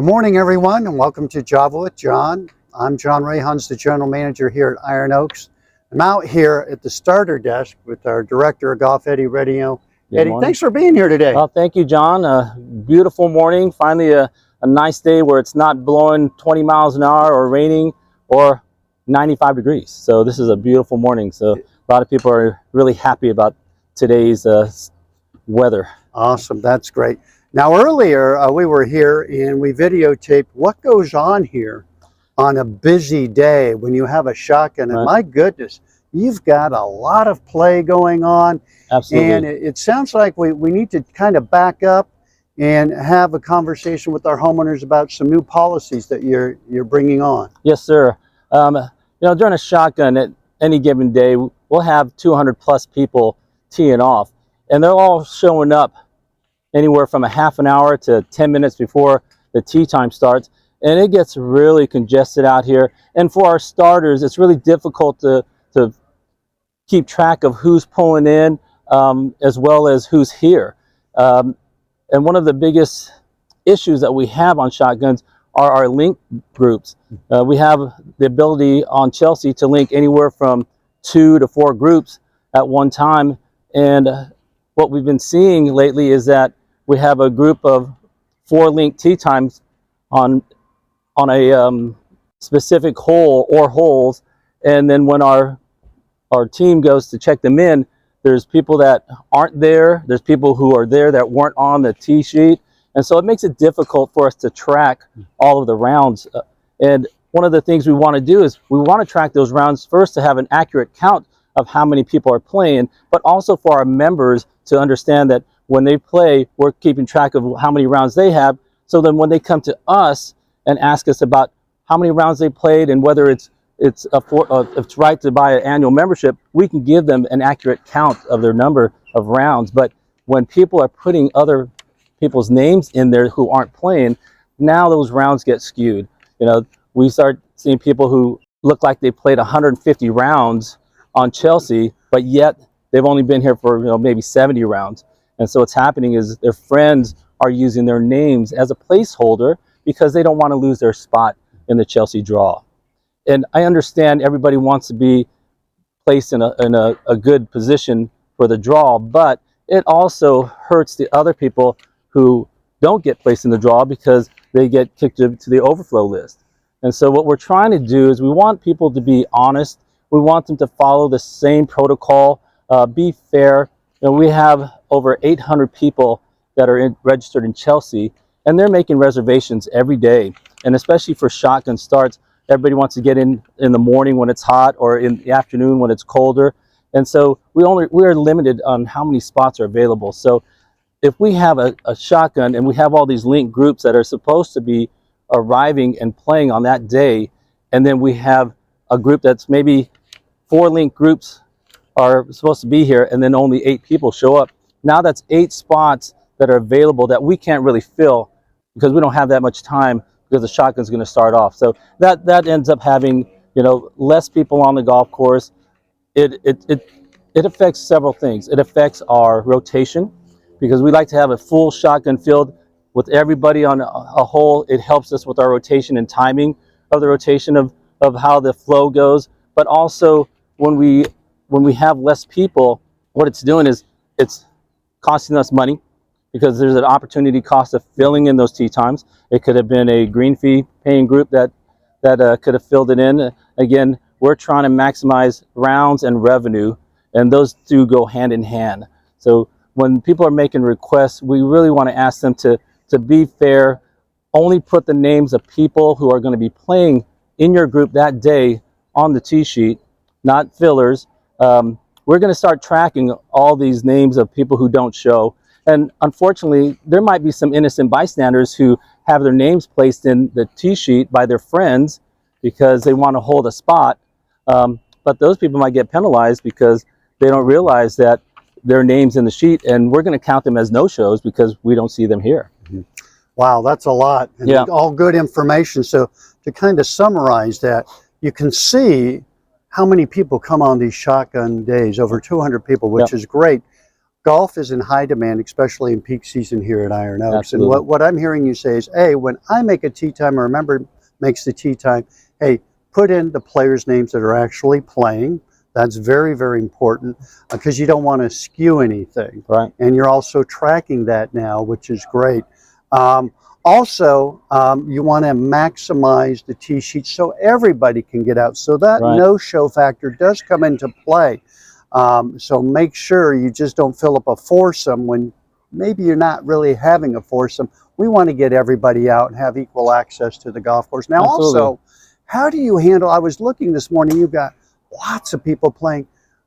Good morning, everyone, and welcome to Java with John. I'm John Rayhans, the General Manager here at Iron Oaks. I'm out here at the starter desk with our Director of Golf, Eddy. Eddy, thanks for being here today. Well, thank you, John. A beautiful morning. Finally, a nice day where it's not blowing 20 miles an hour or raining or 95 degrees. So this is a beautiful morning. So a lot of people are really happy about today's weather. Awesome. That's great. Now, earlier we were here and we videotaped what goes on here on a busy day when you have a shotgun. And my goodness, you've got a lot of play going on. Absolutely. And it sounds like we need to kind of back up and have a conversation with our homeowners about some new policies that you're bringing on. Yes, sir. You know, during a shotgun at any given day, we'll have 200 plus people teeing off, and they're all showing up anywhere from a half an hour to 10 minutes before the tee time starts, and it gets really congested out here. And for our starters, it's really difficult to keep track of who's pulling in as well as who's here. And one of the biggest issues that we have on shotguns are our link groups. We have the ability on Chelsea to link anywhere from 2 to 4 groups at one time, and what we've been seeing lately is that we have a group of 4 link tee times on a specific hole or holes, and then when our team goes to check them in, there's people that aren't there, there's people who are there that weren't on the tee sheet, and so it makes it difficult for us to track all of the rounds. And one of the things we want to do is we want to track those rounds first to have an accurate count of how many people are playing, but also for our members to understand that when they play, we're keeping track of how many rounds they have, so then when they come to us and ask us about how many rounds they played and whether it's right to buy an annual membership, we can give them an accurate count of their number of rounds. But when people are putting other people's names in there who aren't playing, now those rounds get skewed. You know, we start seeing people who look like they played 150 rounds on Chelsea, but yet they've only been here for, you know, maybe 70 rounds. And so what's happening is their friends are using their names as a placeholder because they don't want to lose their spot in the Chelsea draw. And I understand everybody wants to be placed in a good position for the draw, but it also hurts the other people who don't get placed in the draw because they get kicked to the overflow list. And so what we're trying to do is we want people to be honest. We want them to follow the same protocol, be fair. You know, we have over 800 people that are registered in Chelsea, and they're making reservations every day. And especially for shotgun starts, everybody wants to get in the morning when it's hot or in the afternoon when it's colder. And so we are limited on how many spots are available. So if we have a shotgun and we have all these linked groups that are supposed to be arriving and playing on that day, and then we have a group that's maybe 4 linked groups are supposed to be here and then only 8 people show up, now that's 8 spots that are available that we can't really fill because we don't have that much time because the shotgun's going to start off. So that ends up having, you know, less people on the golf course. It affects several things. It affects our rotation because we like to have a full shotgun field with everybody on a hole. It helps us with our rotation and timing of the rotation of how the flow goes. But also when we have less people, what it's doing is it's costing us money because there's an opportunity cost of filling in those tee times. It could have been a green fee paying group that could have filled it in. Again, we're trying to maximize rounds and revenue, and those two go hand in hand. So when people are making requests, we really want to ask them to be fair. Only put the names of people who are going to be playing in your group that day on the tee sheet, not fillers. We're going to start tracking all these names of people who don't show. And unfortunately, there might be some innocent bystanders who have their names placed in the tee sheet by their friends because they want to hold a spot. But those people might get penalized because they don't realize that their name's in the sheet, and we're going to count them as no-shows because we don't see them here. Wow, that's a lot. And yeah, all good information. So to kind of summarize that, you can see how many people come on these shotgun days, over 200 people, which is great. golf is in high demand, especially in peak season here at Iron Oaks. Absolutely. And what I'm hearing you say is, hey, when I make a tee time, or a member makes the tee time, hey, put in the players' names that are actually playing. That's very, very important because you don't want to skew anything. Right. And you're also tracking that now, which is great. You want to maximize the tee sheet so everybody can get out. So that Right. no-show factor does come into play. So make sure you just don't fill up a foursome when maybe you're not really having a foursome. We want to get everybody out and have equal access to the golf course. Now, Absolutely. also, how do you handle, I was looking this morning, you've got lots of people playing.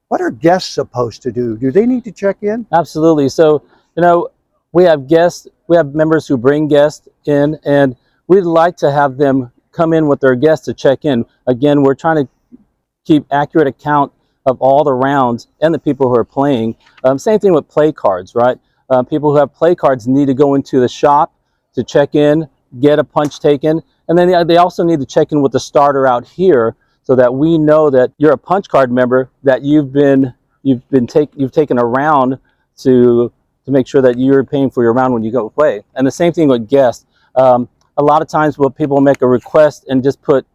What are guests supposed to do? Do they need to check in? Absolutely. So, we have guests, we have members who bring guests in, and we'd like to have them come in with their guests to check in. Again, we're trying to keep accurate account of all the rounds and the people who are playing. Same thing with play cards, right? People who have play cards need to go into the shop to check in, get a punch taken, and then they also need to check in with the starter out here so that we know that you're a punch card member, that you've taken a round to make sure that you're paying for your round when you go play. And the same thing with guests. A lot of times people make a request and just put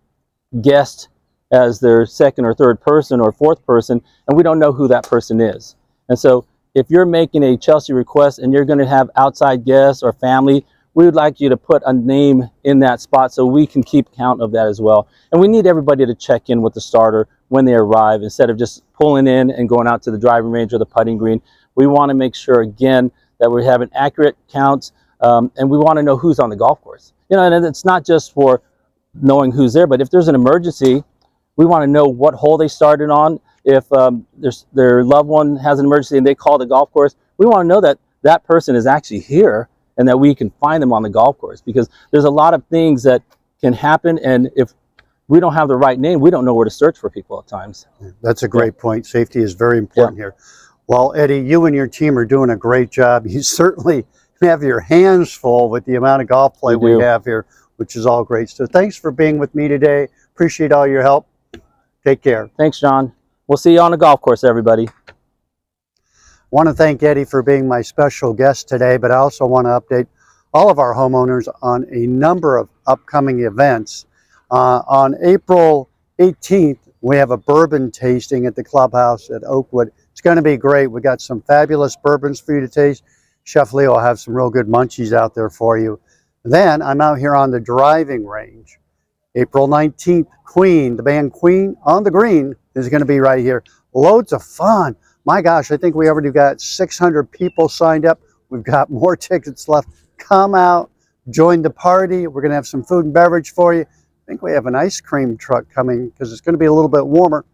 guest as their second or third person or fourth person, and we don't know who that person is. And so if you're making a Chelsea request and you're going to have outside guests or family, we would like you to put a name in that spot so we can keep count of that as well. And we need everybody to check in with the starter when they arrive instead of just pulling in and going out to the driving range or the putting green. We want to make sure, again, that we're having accurate counts, and we want to know who's on the golf course. And it's not just for knowing who's there, but if there's an emergency, we want to know what hole they started on. If their loved one has an emergency and they call the golf course, we want to know that that person is actually here and that we can find them on the golf course, because there's a lot of things that can happen, and if we don't have the right name, we don't know where to search for people at times. That's a great point. Safety is very important here. Well, Eddie, you and your team are doing a great job. You certainly have your hands full with the amount of golf play we have here, which is all great. So thanks for being with me today. Appreciate all your help. Take care. Thanks, John. We'll see you on the golf course, everybody. I want to thank Eddie for being my special guest today, but I also want to update all of our homeowners on a number of upcoming events. On April 18th, we have a bourbon tasting at the clubhouse at Oakwood. It's going to be great. We got some fabulous bourbons for you to taste. Chef Leo will have some real good munchies out there for you. Then I'm out here on the driving range. April 19th, Queen, the band Queen on the Green is going to be right here. Loads of fun. My gosh, I think we already got 600 people signed up. We've got more tickets left. Come out, join the party. We're going to have some food and beverage for you. I think we have an ice cream truck coming because it's going to be a little bit warmer.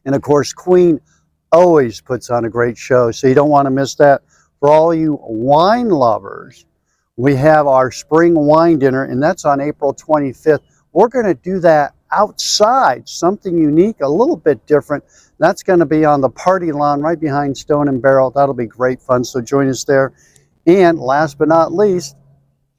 And of course, Queen always puts on a great show, so you don't want to miss that. For all you wine lovers, we have our spring wine dinner, and that's on April 25th. We're going to do that outside, something unique, a little bit different. That's going to be on the party lawn right behind Stone and Barrel. That'll be great fun, so join us there. And last but not least,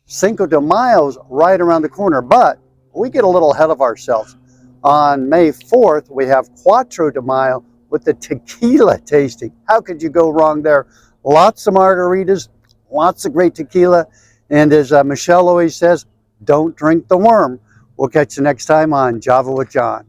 Cinco de Mayo's right around the corner, but we get a little ahead of ourselves. On May 4th, we have Cuatro de Mayo with the tequila tasting. How could you go wrong there? Lots of margaritas, lots of great tequila, and as Michelle always says, don't drink the worm. We'll catch you next time on Java with John.